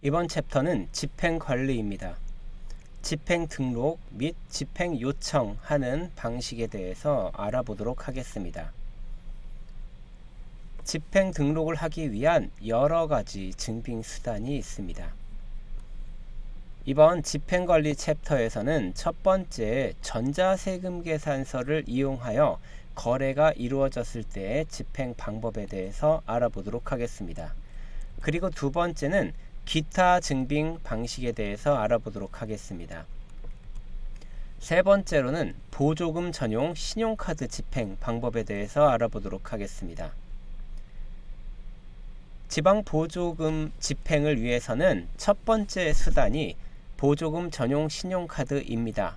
이번 챕터는 집행관리입니다. 집행 등록 및 집행 요청하는 방식에 대해서 알아보도록 하겠습니다. 집행 등록을 하기 위한 여러 가지 증빙 수단이 있습니다. 이번 집행관리 챕터에서는 첫 번째 전자세금계산서를 이용하여 거래가 이루어졌을 때의 집행 방법에 대해서 알아보도록 하겠습니다. 그리고 두 번째는 기타 증빙 방식에 대해서 알아보도록 하겠습니다. 세 번째로는 보조금 전용 신용카드 집행 방법에 대해서 알아보도록 하겠습니다. 지방보조금 집행을 위해서는 첫 번째 수단이 보조금 전용 신용카드입니다.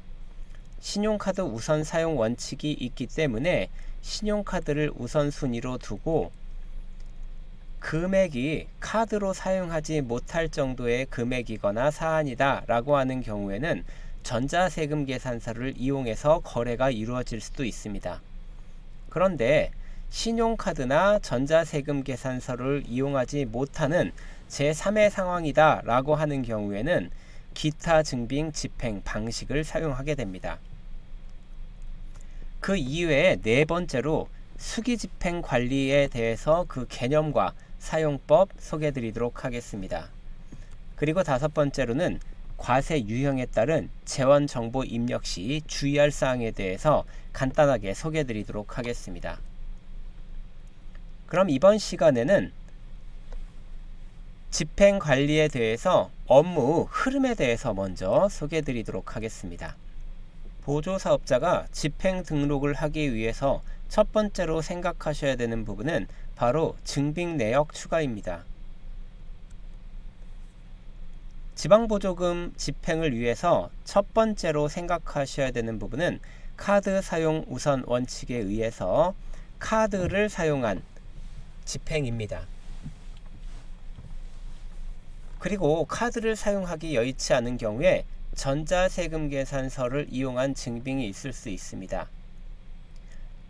신용카드 우선 사용 원칙이 있기 때문에 신용카드를 우선순위로 두고 금액이 카드로 사용하지 못할 정도의 금액이거나 사안이다 라고 하는 경우에는 전자세금 계산서를 이용해서 거래가 이루어질 수도 있습니다. 그런데 신용카드나 전자세금 계산서를 이용하지 못하는 제3의 상황이다 라고 하는 경우에는 기타 증빙 집행 방식을 사용하게 됩니다. 그 이외에 네 번째로 수기집행 관리에 대해서 그 개념과 사용법 소개해드리도록 하겠습니다. 그리고 다섯 번째로는 과세 유형에 따른 재원정보 입력 시 주의할 사항에 대해서 간단하게 소개해드리도록 하겠습니다. 그럼 이번 시간에는 집행관리에 대해서 업무 흐름에 대해서 먼저 소개해드리도록 하겠습니다. 보조사업자가 집행 등록을 하기 위해서 첫 번째로 생각하셔야 되는 부분은 바로 증빙 내역 추가입니다. 지방보조금 집행을 위해서 첫 번째로 생각하셔야 되는 부분은 카드 사용 우선 원칙에 의해서 카드를 사용한 집행입니다. 그리고 카드를 사용하기 여의치 않은 경우에 전자세금 계산서를 이용한 증빙이 있을 수 있습니다.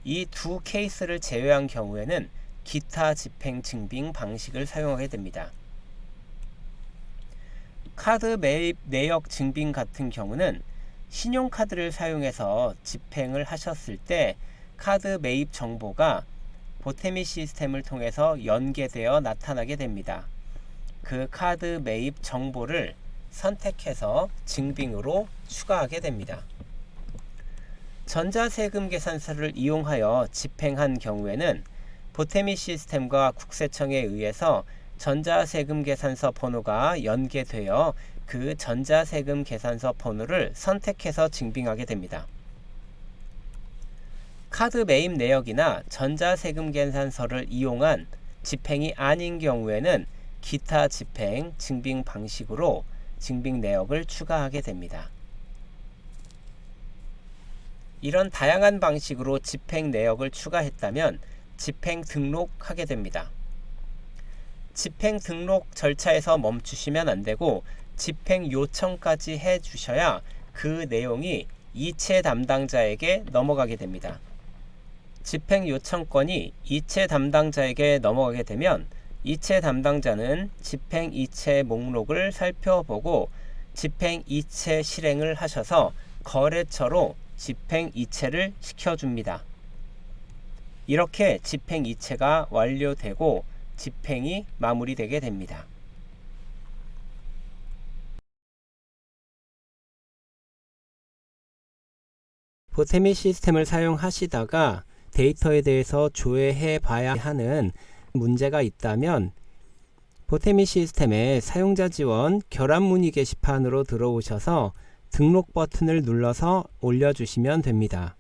이 두 케이스를 제외한 경우에는 기타 집행 증빙 방식을 사용하게 됩니다. 카드 매입 내역 증빙 같은 경우는 신용카드를 사용해서 집행을 하셨을 때 카드 매입 정보가 보태미 시스템을 통해서 연계되어 나타나게 됩니다. 그 카드 매입 정보를 선택해서 증빙으로 추가하게 됩니다. 전자세금 계산서를 이용하여 집행한 경우에는 보태미 시스템과 국세청에 의해서 전자세금 계산서 번호가 연계되어 그 전자세금 계산서 번호를 선택해서 증빙하게 됩니다. 카드 매입 내역이나 전자세금 계산서를 이용한 집행이 아닌 경우에는 기타 집행 증빙 방식으로 증빙 내역을 추가하게 됩니다. 이런 다양한 방식으로 집행 내역을 추가했다면 집행 등록하게 됩니다. 집행 등록 절차에서 멈추시면 안 되고 집행 요청까지 해 주셔야 그 내용이 이체 담당자에게 넘어가게 됩니다. 집행 요청권이 이체 담당자에게 넘어가게 되면 이체 담당자는 집행 이체 목록을 살펴보고 집행 이체 실행을 하셔서 거래처로 집행 이체를 시켜줍니다. 이렇게 집행 이체가 완료되고 집행이 마무리되게 됩니다. 보태미 시스템을 사용하시다가 데이터에 대해서 조회해 봐야 하는 문제가 있다면 보태미 시스템의 사용자 지원 결합 문의 게시판으로 들어오셔서 등록 버튼을 눌러서 올려주시면 됩니다.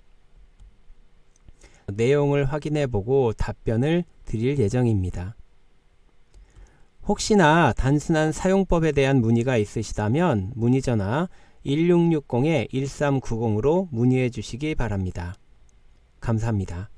내용을 확인해 보고 답변을 드릴 예정입니다. 혹시나 단순한 사용법에 대한 문의가 있으시다면 문의 전화 1660-1390으로 문의해 주시기 바랍니다. 감사합니다.